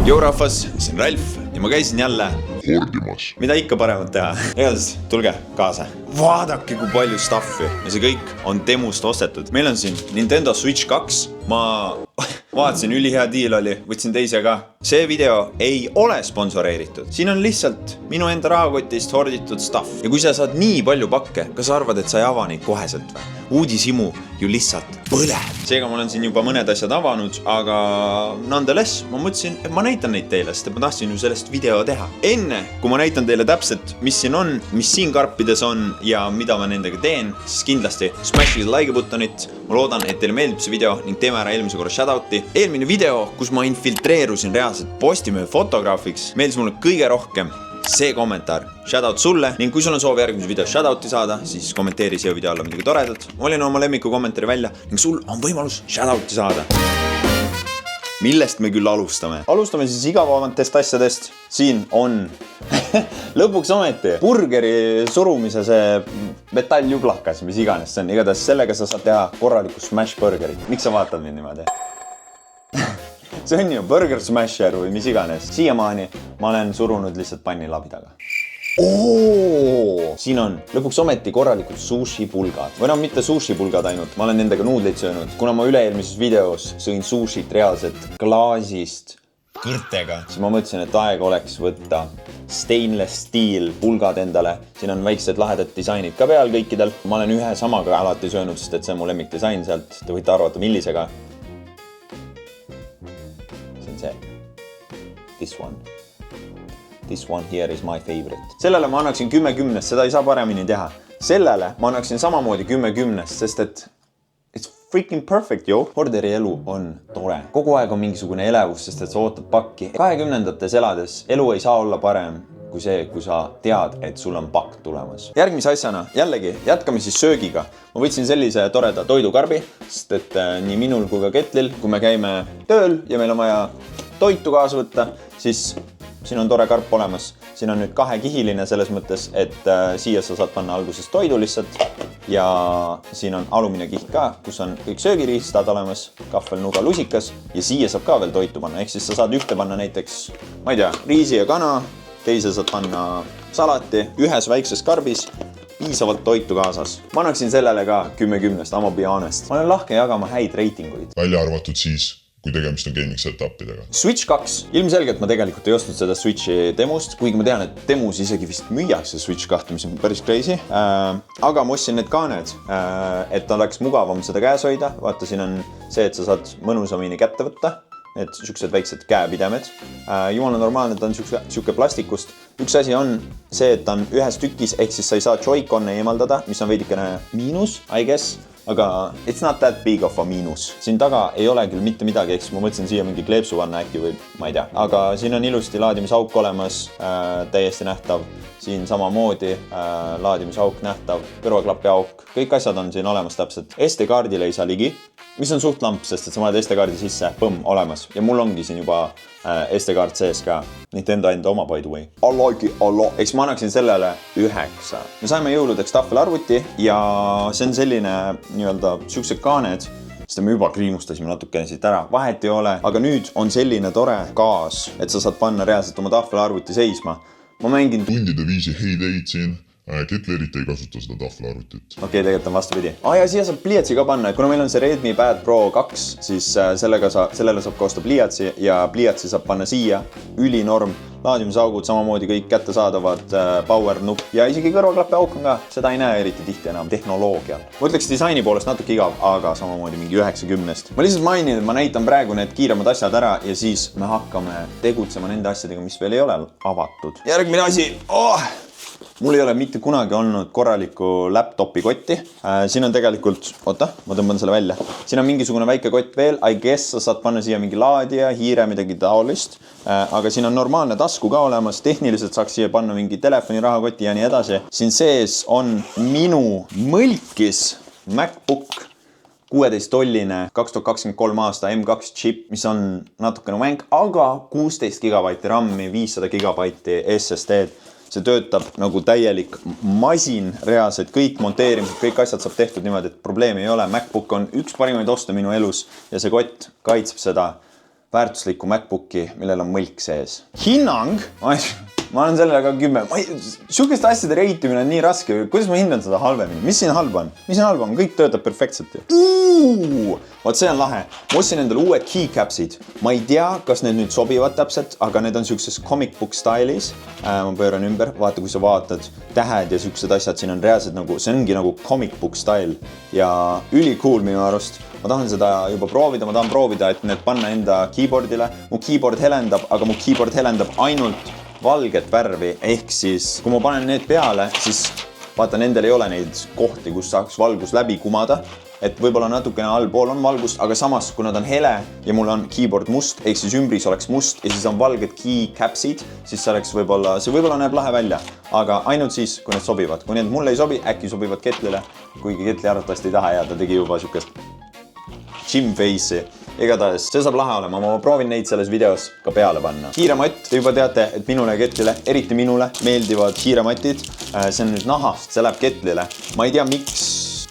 Jou rahvas, see on Ralf ja ma käisin jälle hordimas. Mida ikka paremat teha. Igatahes, tulge kaasa. Vaadake kui palju stuffi ja see kõik on demust ostetud. Meil on siin Nintendo Switch 2. Ma vaatasin, ülihea deal oli, võtsin teise ka. See video ei ole sponsoreeritud. Siin on lihtsalt minu enda rahakotist horditud stuff. Ja kui sa saad nii palju pakke, kas arvad, et sa ei ava neid koheselt või? Uudishimu ju lihtsalt põleb. Seega ma olen siin juba mõned asjad avanud, aga nonetheless ma mõtlesin, et ma näitan neid teile, sest ma tahtsin ju sellest video teha. Enne, kui ma näitan teile täpselt, mis siin on, mis siin karpides on ja mida ma nendega teen, siis kindlasti smashige like buttonit. Ma loodan, et teile meeldib see video ning teeme ära eelmise korra shoutouti. Eelmine video, kus ma infiltreerusin reaalselt Postimehe fotograafiks, meeldis mulle kõige rohkem see kommentaar. Shoutout sulle ning kui sul on soov järgmise video shoutouti saada, siis kommenteeri siia video alla midagi toredat. Ma olin oma lemmiku kommentaari välja ning sul on võimalus shoutouti saada. Millest me küll alustame? Alustame siis igavavatest asjadest. Siin on lõpuks ometi burgeri surumise see metalljuplakas, mis iganes see on. Igatahes sellega sa saad teha korraliku smash burgerit. Miks sa vaatad mind niimoodi? See on ju burger smasher või mis iganes. Siiamaani ma olen surunud lihtsalt pannilabidaga. Siin on lõpuks ometi korralikud sushi-pulgad. Või no mitte sushi-pulgad ainult, ma olen nendega nuudleid söönud. Kuna ma üle-eelmises videos sõin sushit reaalselt klaasist kõrtega, siis ma mõtlesin, et aeg oleks võtta stainless steel pulgad endale. Siin on väiksed lahedad disainid ka peal kõikidel. Ma olen ühe samaga alati söönud, sest et see on mu lemmikdisain sealt. Te võite arvata millisega. See. This one here is my favorite. Sellele ma annaksin 10-10, seda ei saa paremini teha. Sellele ma annaksin samamoodi 10-10, sest et it's freaking perfect, jo. Horderi elu on tore. Kogu aeg on mingisugune elevus, sest et sa ootad pakki. 20-ndates elades elu ei saa olla parem kui see, kui sa tead, et sul on pakk tulemas. Järgmise asjana, jällegi, jätkame siis söögiga. Ma võtsin sellise toreda toidukarbi, sest et nii minul kui ka Ketlil, kui me käime tööl ja meil on vaja toitu kaasa võtta, siis siin on tore karp olemas. Siin on nüüd kahekihiline selles mõttes, et siia sa saad panna alguses toidu lihtsalt ja siin on alumine kiht ka, kus on kõik söögiriistad olemas, kahvel, nuga, lusikas ja siia saab ka veel toitu panna. Ehk siis sa saad ühte panna näiteks, ma ei tea, riisi ja kana, teise saad panna salati, ühes väikses karbis, piisavalt toitu kaasas. Ma annaksin sellele ka 10-10, I'm be honest. Ma olen lahke jagama häid reitinguid. Välja arvatud siis, kui tegemist on gaming setupidega. Switch 2. Ilmselgelt ma tegelikult ei ostnud seda Switchi demust, kuigi ma tean, et demus isegi vist müüakse Switch 2, mis on päris crazy. Aga ma ostsin need kaaned, et oleks mugavam seda käes hoida. Vaata, siin on see, et sa saad mõnusamini kätte võtta. Need siuksed väiksed käepidemed. Jumala normaalne, ta on siuke plastikust. Üks asi on see, et ta on ühes tükis, ehk siis sa ei saa Joy-Con'e eemaldada, mis on veidikene miinus, I guess. Aga it's not that big of a miinus. Siin taga ei ole küll mitte midagi, eks ma mõtlesin siia mingi kleepsuvanna äkki või ma ei tea. Aga siin on ilusti laadimisauk olemas, täiesti nähtav. Siin samamoodi laadimisauk nähtav, kõrvaklapi auk. Kõik asjad on siin olemas täpselt. SD-kaardile ei saa ligi, mis on suht lamp, sest et sa paned SD-kaardi sisse, põmm, olemas. Ja mul ongi siin juba SD-kaart sees ka. Nintendo enda oma, by the way. I like it a lot. Eks ma annaksin sellele 9. Me saime jõuludeks tahvelarvuti ja see on selline nii-öelda siuksed kaaned, sest me juba kriimustasime natukene siit ära. Vahet ei ole, aga nüüd on selline tore gaas, et sa saad panna reaalselt oma tahvelarvuti seisma. Ma mängin tundide viisi Heyday siin. Ketli eriti ei kasuta seda tahvelarvutit. Okei, tegelikult on vastupidi. Ja siia saab pliiatsi ka panna, et kuna meil on see Redmi Pad Pro 2, siis sellele saab ka osta pliiatsi ja pliiatsi saab panna siia. Ülinorm. Laadimisaugud samamoodi kõik kättesaadavad, power nupp ja isegi kõrvaklapi auk on ka. Seda ei näe eriti tihti enam tehnoloogial. Ma ütleks disaini poolest natuke igav, aga samamoodi mingi 9-10. Ma lihtsalt mainin, et ma näitan praegu need kiiremad asjad ära ja siis me hakkame tegutsema nende asjadega, mis veel ei ole avatud. Järgmine asi. Mul ei ole mitte kunagi olnud korralikku laptopi kotti. Siin on tegelikult, oota, ma tõmban selle välja. Siin on mingisugune väike kott veel. I guess sa saad panna siia mingi laadija, hiire, midagi taolist. Aga siin on normaalne tasku ka olemas. Tehniliselt saaks siia panna mingi telefoni, rahakoti ja nii edasi. Siin sees on minu mõlkis MacBook 16-tolline 2023 aasta M2 chip, mis on natukene vänk, aga 16 GB RAM-i, 500 GB SSD-d. See töötab nagu täielik masin reaalselt, kõik monteerimised, kõik asjad saab tehtud niimoodi, et probleemi ei ole. MacBook on üks parimaid oste minu elus ja see kott kaitseb seda väärtuslikku MacBooki, millel on mõlk sees. Hinnang? Ma olen sellele ka 10. Sihukest asjade reitimine on nii raske. Kuidas ma hindan seda halvemini? Mis siin halba on? Mis siin halba on? Kõik töötab perfektselt. Vaat see on lahe. Ma ostsin endale uued keycapsid. Ma ei tea, kas need nüüd sobivad täpselt, aga need on sihukeses comic book stylis. Ma pööran ümber. Vaata, kui sa vaatad tähed ja siuksed asjad, siin on reaalselt nagu, see ongi nagu comic book style ja ülikool minu arust. Ma tahan seda juba proovida, ma tahan proovida, et need panna enda keyboardile. Mu keyboard helendab, aga mu keyboard helendab ainult valget värvi, ehk siis kui ma panen need peale, siis vaata, nendel ei ole neid kohti, kus saaks valgus läbi kumada, et võib-olla natukene allpool on valgust, aga samas, kui nad on hele ja mul on keyboard must, ehk siis ümbris oleks must ja siis on valged keycapsid, siis see võib-olla näeb lahe välja, aga ainult siis, kui need sobivad. Kui need mulle ei sobi, äkki sobivad Ketlile, kuigi Ketli arvatavasti ei taha ja ta tegi juba siukest gym face'i. Igatahes, see saab lahe olema, ma proovin neid selles videos ka peale panna. Hiiremott, te juba teate, et minule ja Ketlile, eriti minule, meeldivad hiirematid. See on nüüd nahast, see läheb Ketlile. Ma ei tea, miks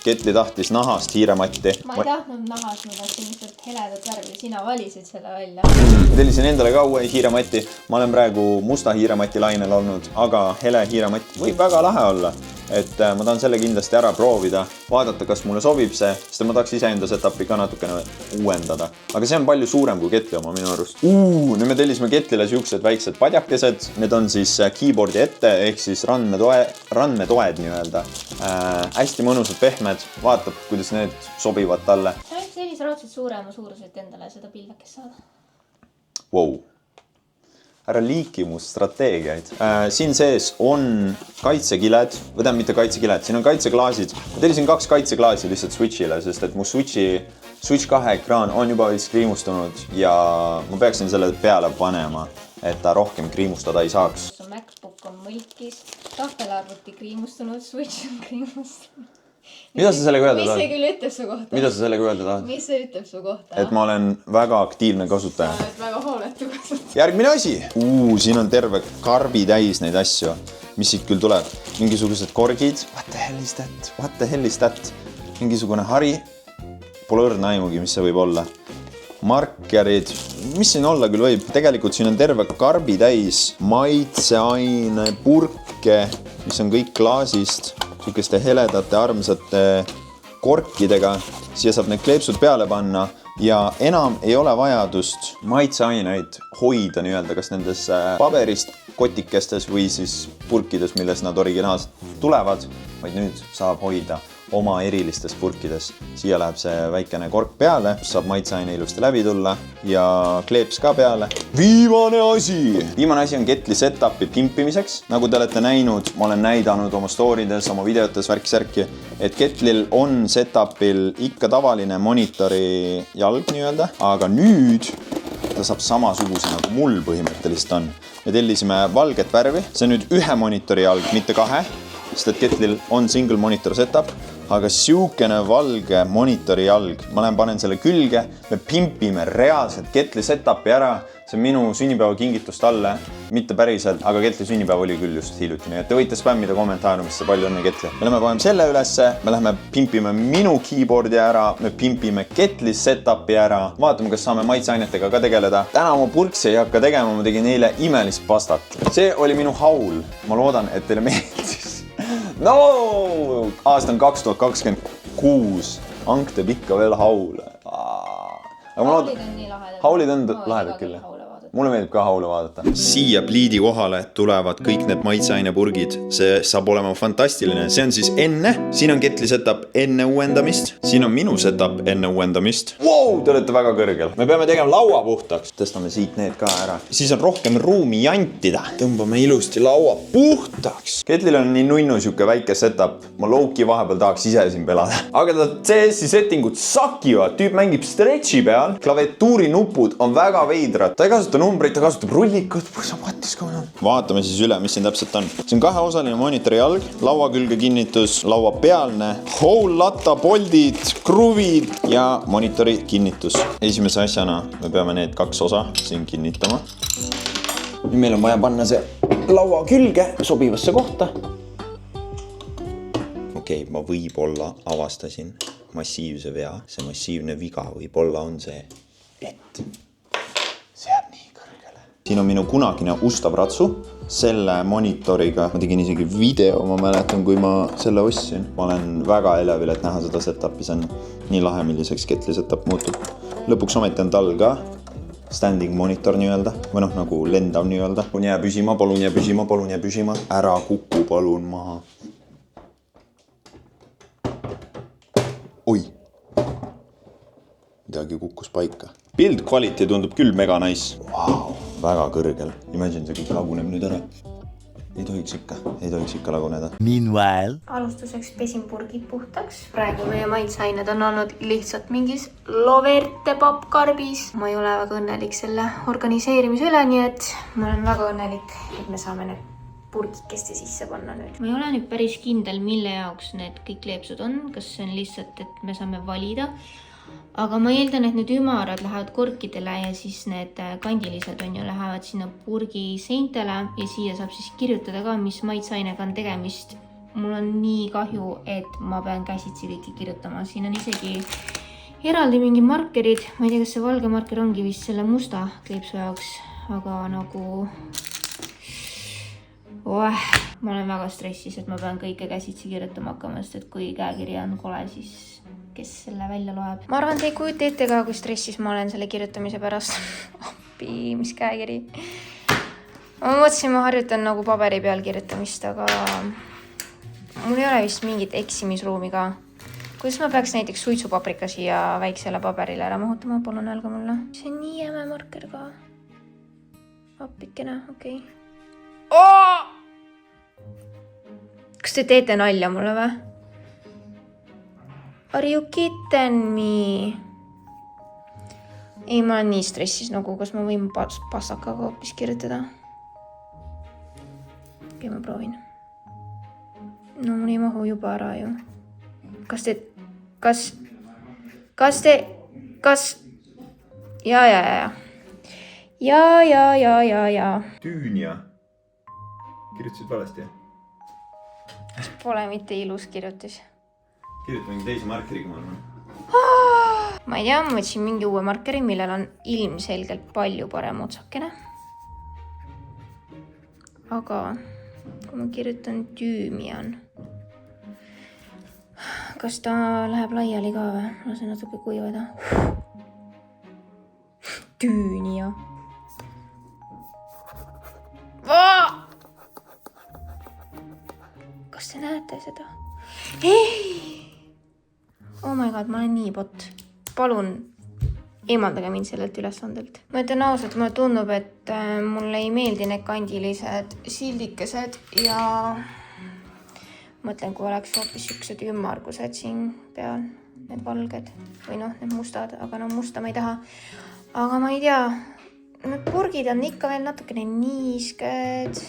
Ketli tahtis nahast hiirematti. Ma ei tahtnud nahast, ma tahtsin lihtsalt heledat värvi, sina valisid selle välja. Tellisin endale ka uue hiirematti. Ma olen praegu musta hiirematti lainel olnud, aga hele hiirematti võib väga lahe olla. Et ma tahan selle kindlasti ära proovida, vaadata, kas mulle sobib see, sest ma tahaks iseenda setupi ka natukene uuendada. Aga see on palju suurem kui Ketli oma minu arust. Nüüd me tellisime Ketlile siuksed väiksed padjakesed. Need on siis keyboardi ette, ehk siis randmetoed nii-öelda. Hästi mõnusad pehmed, vaatab, kuidas need sobivad talle. Sa võid sellise raudselt suurema suuruselt endale seda pildakest saada. Wow. Ära liiki mu strateegiaid. Siin sees on kaitsekiled, või tähendab mitte kaitsekiled, siin on kaitseklaasid. Ma tellisin 2 kaitseklaasi lihtsalt Switchile, sest et mu Switch 2 ekraan on juba veits kriimustunud ja ma peaksin selle peale panema, et ta rohkem kriimustada ei saaks. MacBook on mõlkis, tahvelarvuti kriimustunud, Switch on kriimustunud. Mida sa sellega öelda tahad? Mis see küll ütleb su kohta? Mida sa sellega öelda tahad? Mis see ütleb su kohta? Et ma olen väga aktiivne kasutaja. Sa oled väga hooletu kasutaja. Järgmine asi! Siin on terve karbi täis neid asju, mis siit küll tuleb. Mingisugused korgid. What the hell is that? Mingisugune hari. Pole õrna aimugi, mis see võib olla. Markerid. Mis siin olla küll võib? Tegelikult siin on terve karbi täis maitseaine purke, mis on kõik klaasist. Sükeste heledate, armsate korkidega. Siia saab need kleepsud peale panna ja enam ei ole vajadust maitseaineid hoida nii-öelda kas nendes paberist kotikestes või siis purkides, milles nad originaalselt tulevad, vaid nüüd saab hoida oma erilistes purkides. Siia läheb see väikene kork peale, saab maitseaine ilusti läbi tulla ja kleeps ka peale. Viimane asi on Ketli setupi pimpimiseks. Nagu te olete näinud, ma olen näidanud oma storydes, oma videotes värk-särki, et Ketlil on setupil ikka tavaline monitori jalg nii-öelda, aga nüüd ta saab samasuguse nagu mul põhimõtteliselt on. Me tellisime valget värvi, see on nüüd 1 monitori jalg, mitte 2, sest et Ketlil on single monitor setup, aga siukene valge monitori jalg. Ma panen selle külge, me pimpime reaalselt Ketli setupi ära. See on minu sünnipäeva kingitus talle, mitte päriselt, aga Ketli sünnipäev oli küll just hiljuti, nii et te võite spämmida kommentaariumisse, palju õnne Ketli. Me lähme paneme selle ülesse, me lähme pimpime minu keyboardi ära, me pimpime Ketli setupi ära, vaatame, kas saame maitseainetega ka tegeleda. Täna ma purksi ei hakka tegema, ma tegin neile imelist pastat. See oli minu haul. Ma loodan, et teile meeldis. No, aasta on 2026. Ank teeb ikka veel haule. Haulid on lahedad küll. Mulle meeldib ka haule vaadata. Siia pliidi kohale tulevad kõik need maitseainepurgid. See saab olema fantastiline. See on siis enne. Siin on Ketli setup enne uuendamist. Siin on minu setup enne uuendamist. Wow, te olete väga kõrgel. Me peame tegema laua puhtaks. Tõstame siit need ka ära. Siis on rohkem ruumi jantida. Tõmbame ilusti laua puhtaks. Ketlil on nii nunnu siuke väike setup. Ma lowkey vahepeal tahaks ise siin pelada. Aga ta CS-i settingud sakivad. Tüüp mängib stretchi peal. Klaviatuuri nupud on väga veidrad. Ta ei kasuta numbreid, ta kasutab rullikud. Vaatame siis üle, mis siin täpselt on. See on 2-osaline monitori jalg, laua külge kinnitus, laua pealne, hole-latta poldid, kruvid ja monitori kinnitus. Esimese asjana me peame need 2 osa siin kinnitama. Nüüd meil on vaja panna see laua külge sobivasse kohta. Okei, ma võib-olla avastasin massiivse vea. See massiivne viga võib-olla on see, et Siin on minu kunagine ustav ratsu. Selle monitoriga ma tegin isegi video, ma mäletan, kui ma selle ostsin. Ma olen väga elevil, et näha seda setupi, see on nii lahe, milliseks ketli setup muutub. Lõpuks ometi on tal ka standing monitor nii-öelda, või noh, nagu lendav nii-öelda. Palun jää püsima, palun jää püsima, palun jää püsima. Ära kuku, palun maha. Oi! Midagi kukkus paika. Build quality tundub küll mega nice. Wow, väga kõrgel. Imagine, see kõik laguneb nüüd ära. Ei tohiks ikka laguneda. Meanwhile. Alustuseks pesin purgid puhtaks. Praegu meie maitsained on olnud lihtsalt mingis Loverte pappkarbis. Ma ei ole väga õnnelik selle organiseerimise üle, nii et ma olen väga õnnelik, et me saame need purgikeste sisse panna nüüd. Ma ei ole nüüd päris kindel, mille jaoks need kõik leepsud on. Kas see on lihtsalt, et me saame valida. Aga ma eeldan, et need ümarad lähevad korkidele ja siis need kandilised lähevad sinna purgi seintele ja siia saab siis kirjutada ka, mis maitsainega on tegemist. Mul on nii kahju, et ma pean käsitsi kõiki kirjutama. Siin on isegi eraldi mingi markerid. Ma ei tea, kas see valge marker ongi vist selle musta kleepsu jaoks, aga nagu... Ma olen väga stressis, et ma pean kõike käsitsi kirjutama hakkama, sest et kui käekiri on kole, siis kes selle välja loeb. Ma arvan, te ei kujuta ette ka, kui stressis ma olen selle kirjutamise pärast. Appi, mis käekiri. Ma mõtlesin, ma harjutan nagu paberi peal kirjutamist, aga mul ei ole vist mingit eksimisruumi ka. Kuidas ma peaks näiteks suitsupaprika siia väiksele paberile ära mahutama? Palun öelge mulle. See on nii jäme marker ka. Appikene, okei. Kas te teete nalja mulle või? Are you kidding me? Ei, ma olen nii stressis nagu, kas ma võin pastakaga hoopis kirjutada? Okei, ma proovin. No mul ei mahu juba ära ju. Ja. Tüünia. Kirjutasid valesti? Pole mitte ilus kirjutis. Kirjuta mingi teise markeriga, ma arvan. Ma ei tea, ma võtsin mingi uue markeri, millel on ilmselgelt palju parem otsakene. Aga kui ma kirjutan tüümian, kas ta läheb laiali ka või? Lasen natuke kuivada. Tüünia. Kas te näete seda? Oh my god, ma olen nii bot. Palun eemaldage mind sellelt ülesandelt. Ma ütlen ausalt, mulle tundub, et mulle ei meeldi need kandilised sildikesed ja mõtlen, kui oleks hoopis siuksed ümmargused siin peal, need valged või noh, need mustad, aga no musta ma ei taha. Aga ma ei tea, need purgid on ikka veel natukene niisked.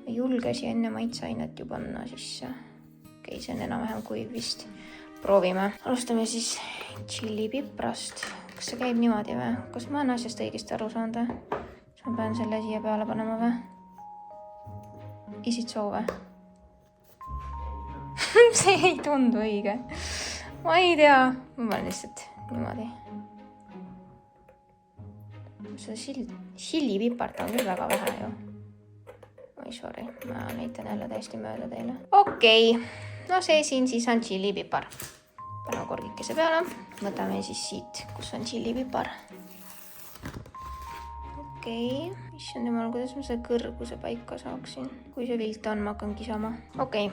Ei julgesi enne maitsaainet ju panna sisse. Okei, see on enam-vähem kuiv vist. Proovime. Alustame siis tšillipiprast. Kas see käib niimoodi või? Kas ma olen asjast õigesti aru saanud või? Kas ma pean selle siia peale panema või? Is it so või? See ei tundu õige. Ma ei tea. Ma panen lihtsalt niimoodi. See tšillipipart on küll väga vähe ju. Oi, sorry, ma näitan jälle täiesti mööda teile. Okei, no see siin siis on tšillipipar. Pane korgikese peale. Võtame siis siit, kus on tšillipipar. Okei, issand jumal, kuidas ma selle kõrguse paika saaksin. Kui see vilt on, ma hakkan kisama. Okei.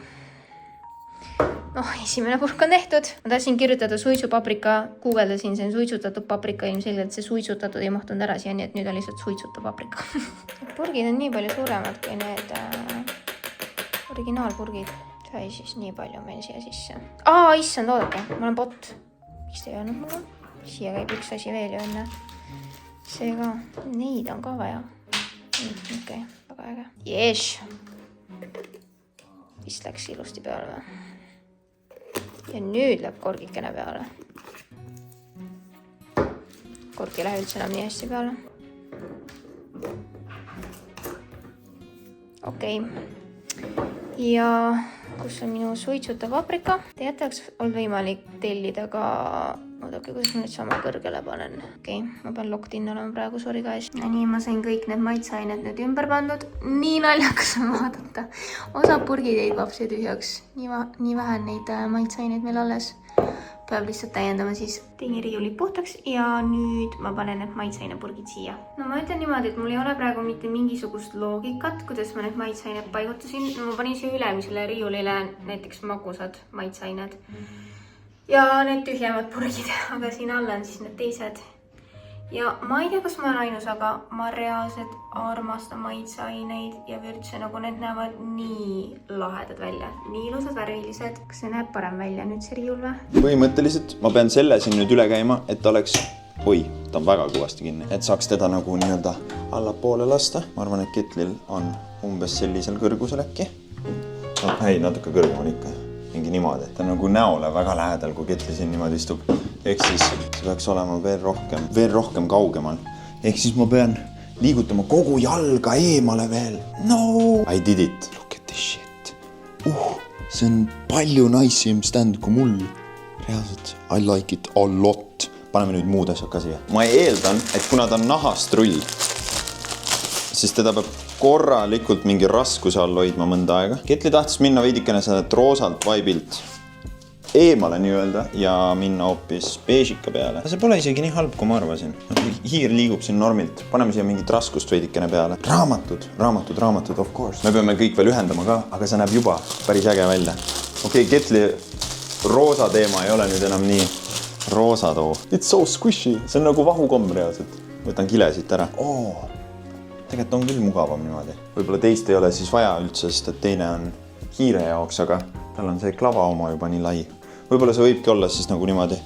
Noh, esimene purk on tehtud. Ma tahtsin kirjutada suitsupaprika, guugeldasin sen suitsutatud paprika, ilmselgelt see suitsutatud ei mahtunud ära siia, nii et nüüd on lihtsalt suitsuta paprika. Purgid on nii palju suuremad kui need originaalpurgid. Sai siis nii palju meil siia sisse. Issand, oodake, ma olen bot. Miks te ei öelnud mulle? Siia käib üks asi veel ju enne. See ka, neid on ka vaja. Okei, väga äge. Jees! Vist läks ilusti peale või? Ja nüüd läheb korgikene peale. Kork ei lähe üldse enam nii hästi peale. Okei. Ja kus on minu suitsuta paprika? Teate, oleks olnud võimalik tellida ka oodake, kuidas ma nüüd sama kõrgele panen. Okei, ma pean locked in olema praegu, sorry guys. Ja nii ma sain kõik need maitseained nüüd ümber pandud. Nii naljakas on vaadata. Osa purgid jäid vapsi tühjaks. Nii vähe neid maitseaineid meil alles. Peab lihtsalt täiendama siis. Tegin riiulid puhtaks ja nüüd ma panen need maitseainepurgid siia. No ma ütlen niimoodi, et mul ei ole praegu mitte mingisugust loogikat, kuidas ma need maitseained paigutasin. No ma panin siia ülemisele riiulile näiteks magusad maitseained. Ja need tühjemad purgid, aga siin alla on siis need teised. Ja ma ei tea, kas ma olen ainus, aga ma reaalselt armastan maitseaineid ja üldse nagu need näevad nii lahedad välja. Nii ilusad, värvilised. Kas see näeb parem välja nüüd see riiul või? Põhimõtteliselt ma pean selle siin nüüd üle käima, et ta oleks... Oi, ta on väga kõvasti kinni. Et saaks teda nagu nii-öelda allapoole lasta. Ma arvan, et ketlil on umbes sellisel kõrgusel äkki. No, ei, natuke kõrgemal ikka. Mingi niimoodi. Ta on nagu näole väga lähedal, kui ketli siin niimoodi istub. Ehk siis see peaks olema veel rohkem kaugemal. Ehk siis ma pean liigutama kogu jalga eemale veel. No! I did it. Look at this shit. See on palju niceim stand kui mul. Reaalselt. I like it a lot. Paneme nüüd muud asjad ka siia. Ma eeldan, et kuna ta on nahast rull, siis teda peab korralikult mingi raskuse all hoidma mõnda aega. Ketli tahtis minna veidikene sellelt roosalt vaibilt eemale nii-öelda ja minna hoopis beežika peale. See pole isegi nii halb, kui ma arvasin. Hiir liigub siin normilt. Paneme siia mingit raskust veidikene peale. Raamatud, of course. Me peame kõik veel ühendama ka, aga see näeb juba päris äge välja. Okei, ketli roosa teema ei ole nüüd enam nii roosa too. It's so squishy. See on nagu vahukomm reaalselt. Võtan kile siit ära. Tegelikult on küll mugavam niimoodi. Võib-olla teist ei ole siis vaja üldse, sest et teine on hiire jaoks, aga tal on see klava oma juba nii lai. Võib-olla see võibki olla siis nagu niimoodi,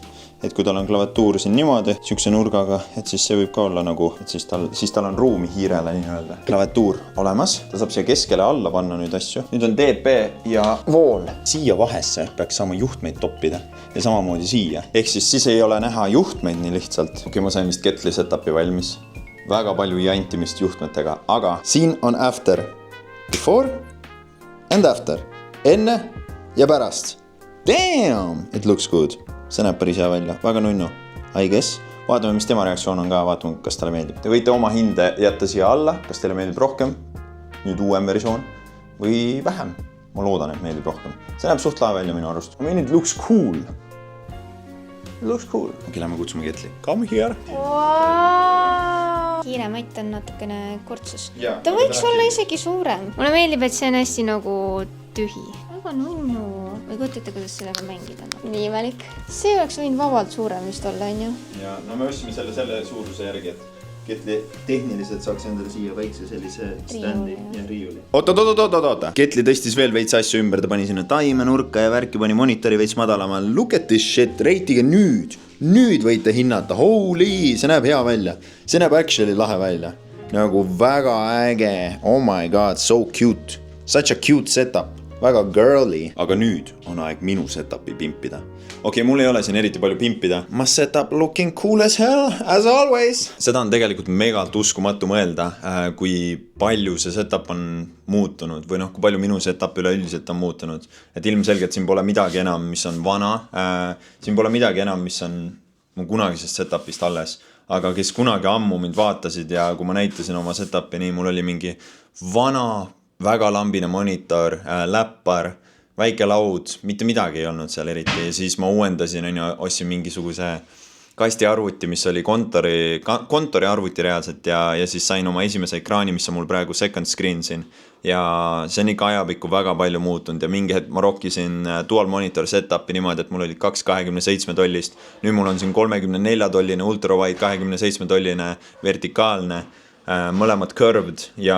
et kui tal on klavatuur siin niimoodi, siukse nurgaga, et siis see võib ka olla nagu, et siis tal on ruumi hiirele nii-öelda. Klavatuur olemas, ta saab siia keskele alla panna nüüd asju. Nüüd on DP ja vool. Siia vahesse peaks saama juhtmeid toppida ja samamoodi siia. Ehk siis ei ole näha juhtmeid nii lihtsalt. Okei, ma sain vist ketli setupi valmis. Väga palju jantimist juhtmetega, aga siin on after. Before and after. Enne ja pärast. Damn! It looks good. See näeb päris hea välja. Väga nunnu. I guess. Vaatame, mis tema reaktsioon on ka. Vaatame, kas talle meeldib. Te võite oma hinde jätta siia alla. Kas teile meeldib rohkem? Nüüd uuem versioon. Või vähem. Ma loodan, et meeldib rohkem. See näeb suht lahe välja minu arust. I mean, it looks cool. It looks cool. Okei, lähme kutsume ketli. Come here. Hiire matt on natukene kortsus. Ta võiks olla isegi suurem. Mulle meeldib, et see on hästi nagu tühi. Väga nunnu. Või kujutate, kuidas sellega mängida? Nii välik. See oleks võinud vabalt suurem vist olla, on ju? Ja, no me ostsime selle suuruse järgi, et ketli tehniliselt saaks endale siia väikse sellise standi ja riiuli. Oota. Ketli tõstis veel veits asju ümber, ta pani sinna taime nurka ja värki pani monitori veits madalama. Look at this shit, reitige nüüd. Nüüd võite hinnata. Holy, see näeb hea välja. See näeb actually lahe välja. Nagu väga äge. Oh my god, so cute. Such a cute setup. Väga girly. Aga nüüd on aeg minu setupi pimpida. Okei, mul ei ole siin eriti palju pimpida. Ma setup looking cool as hell, as always. Seda on tegelikult megalt uskumatu mõelda, kui palju see setup on muutunud või kui palju minu setup üleüldiselt on muutunud. Et ilmselgelt siin pole midagi enam, mis on vana. Siin pole midagi enam, mis on mu kunagisest setupist alles. Aga kes kunagi ammu mind vaatasid ja kui ma näitasin oma setupi, nii mul oli mingi vana, väga lambine monitor, läppar, väike laud, mitte midagi ei olnud seal eriti ja siis ma uuendasin, ostsin mingisuguse kastiarvuti, mis oli kontori arvuti reaalselt ja siis sain oma esimese ekraani, mis on mul praegu second screen siin ja see on ikka ajapikku väga palju muutunud ja mingi hetk ma rokkisin dual monitor setupi niimoodi, et mul oli 2 27 tollist, nüüd mul on siin 34 tolline ultrawide, 27 tolline vertikaalne, mõlemad curved ja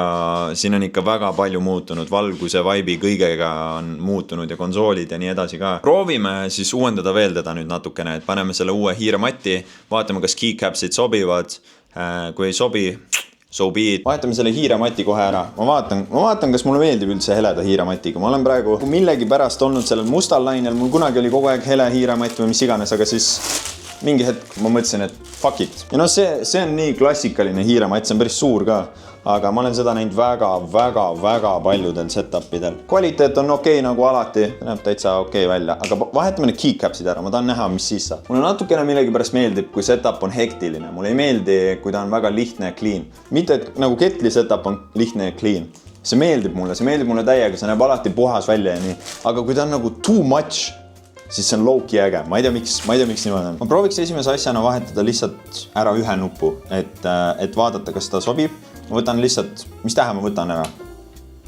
siin on ikka väga palju muutunud, valguse, vibe'i kõigega on muutunud ja konsoolid ja nii edasi ka. Proovime siis uuendada veel teda nüüd natukene, et paneme selle uue hiirematti, vaatame, kas keycapsid sobivad, kui ei sobi, so be it. Vahetame selle hiirematti kohe ära. Ma vaatan, kas mulle meeldib üldse heleda hiirematiga. Ma olen praegu millegi pärast olnud sellel mustal lainel, mul kunagi oli kogu aeg hele hiirematti või mis iganes, aga siis mingi hetk ma mõtlesin, et fuck it. Ja no see on nii klassikaline hiirematt, see on päris suur ka. Aga ma olen seda näinud väga paljudel setupidel. Kvaliteet on okei nagu alati, näeb täitsa okei välja, aga vahetame need keycapsid ära, ma tahan näha, mis siis saab. Mulle natukene millegipärast meeldib, kui setup on hektiline. Mulle ei meeldi, kui ta on väga lihtne ja clean. Mitte, et nagu Kettli setup on lihtne ja clean. See meeldib mulle täiega, see näeb alati puhas välja ja nii. Aga kui ta on nagu too much, siis see on low-key äge. Ma ei tea, miks niimoodi on. Ma prooviks esimese asjana vahetada lihtsalt ära ühe nupu, et vaadata, kas ta sobib. Ma võtan lihtsalt, mis tähe ma võtan ära?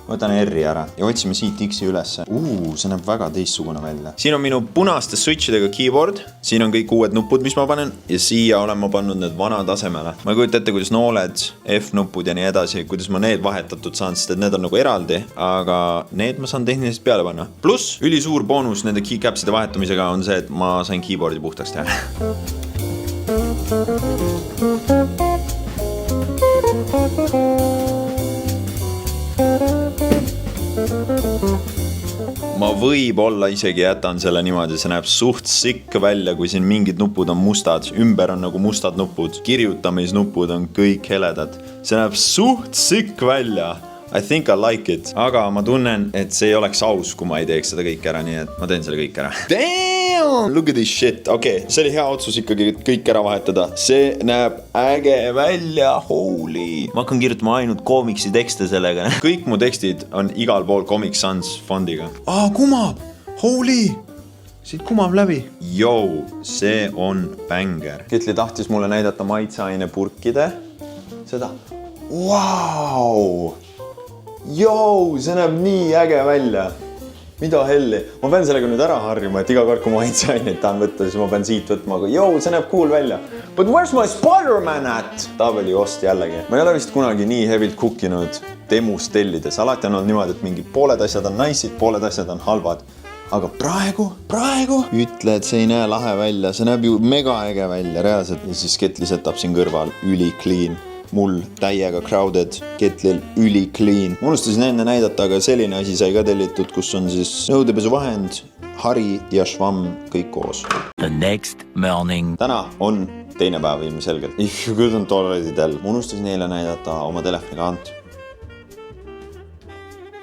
Võtan R-i ära ja otsime siit X-i ülesse. See näeb väga teistsugune välja. Siin on minu punaste switchidega keyboard. Siin on kõik uued nupud, mis ma panen. Ja siia olen ma pannud need vana tasemele. Ma ei kujuta ette, kuidas nooled, F-nupud ja nii edasi, kuidas ma need vahetatud saan, sest et need on nagu eraldi. Aga need ma saan tehniliselt peale panna. Plus, ülisuur boonus nende keycapside vahetamisega on see, et ma sain keyboardi puhtaks teha. Ma võib-olla isegi jätan selle niimoodi, see näeb suht sick välja, kui siin mingid nupud on mustad, ümber on nagu mustad nupud, kirjutamisnupud on kõik heledad. See näeb suht sick välja. I think I like it. Aga ma tunnen, et see ei oleks aus, kui ma ei teeks seda kõik ära, nii et ma teen selle kõik ära. Damn! Look at this shit. Okei, see oli hea otsus ikkagi kõik ära vahetada. See näeb äge välja. Holy. Ma hakkan kirjutama ainult koomiksi tekste sellega. Kõik mu tekstid on igal pool Comic Sans fondiga. Kumab! Holy! Siit kumab läbi. Jou, see on banger. Kettli tahtis mulle näidata maitseaine purkide. Seda. Wow! Jou, see näeb nii äge välja. Mida helli? Ma pean sellega nüüd ära harjuma, et iga kord, kui ma maitseaineid tahan võtta, siis ma pean siit võtma, aga jou, see näeb cool välja. But where's my Spider-Man at? Tabeli ost jällegi. Ma ei ole vist kunagi nii hevilt kukkinud demus tellides. Alati on olnud niimoodi, et mingi pooled asjad on nice'id, pooled asjad on halvad. Aga praegu ütle, et see ei näe lahe välja. See näeb ju mega äge välja, reaalselt. Ja siis Kettli setab siin kõrval üli clean. Mul täiega crowded, Kettlil üli clean. Ma unustasin enne näidata, aga selline asi sai ka tellitud, kus on siis nõudepesuvahend, hari ja švamm kõik koos. The next morning. Täna on teine päev ilmselgelt. Good on toiletidel. Ma unustasin neile näidata oma telefoni kaant.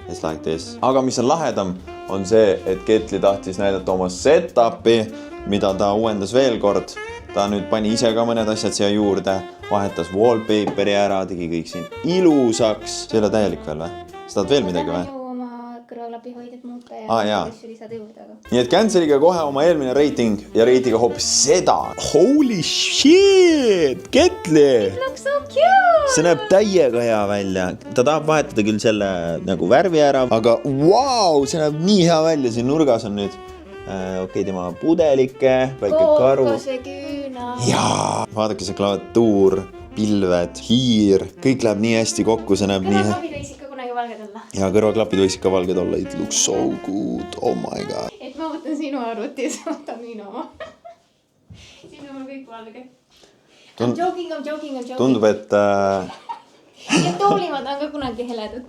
It's like this. Aga mis on lahedam, on see, et Kettli tahtis näidata oma setupi, mida ta uuendas veel kord. Ta nüüd pani ise ka mõned asjad siia juurde, vahetas wallpaperi ära, tegi kõik siin ilusaks. See ei ole täielik veel või? Sa tahad veel midagi või? Oma kõrvaklapi hoided muuta ja asju lisada juurde. Nii et canceliga kohe oma eelmine rating ja ratinga hoopis seda. Holy shit! Kettli! It looks so cute! See näeb täiega hea välja. Ta tahab vahetada küll selle nagu värvi ära, aga wow, see näeb nii hea välja. Siin nurgas on nüüd tema pudelike, väike karu. Kookoseküüna. Jaa, vaadake see klaviatuur, pilved, hiir, kõik läheb nii hästi kokku, see näeb nii... Kõrvaklapid võiks ikka kunagi valged olla. Ja kõrvaklapid võiks ikka valged olla. It looks so good, oh my god. Et ma võtan sinu arvuti ja sa võtan minu oma. Siis on mul kõik valge. I'm joking. Tundub, et... Ja toolimad on ka kunagi heledad.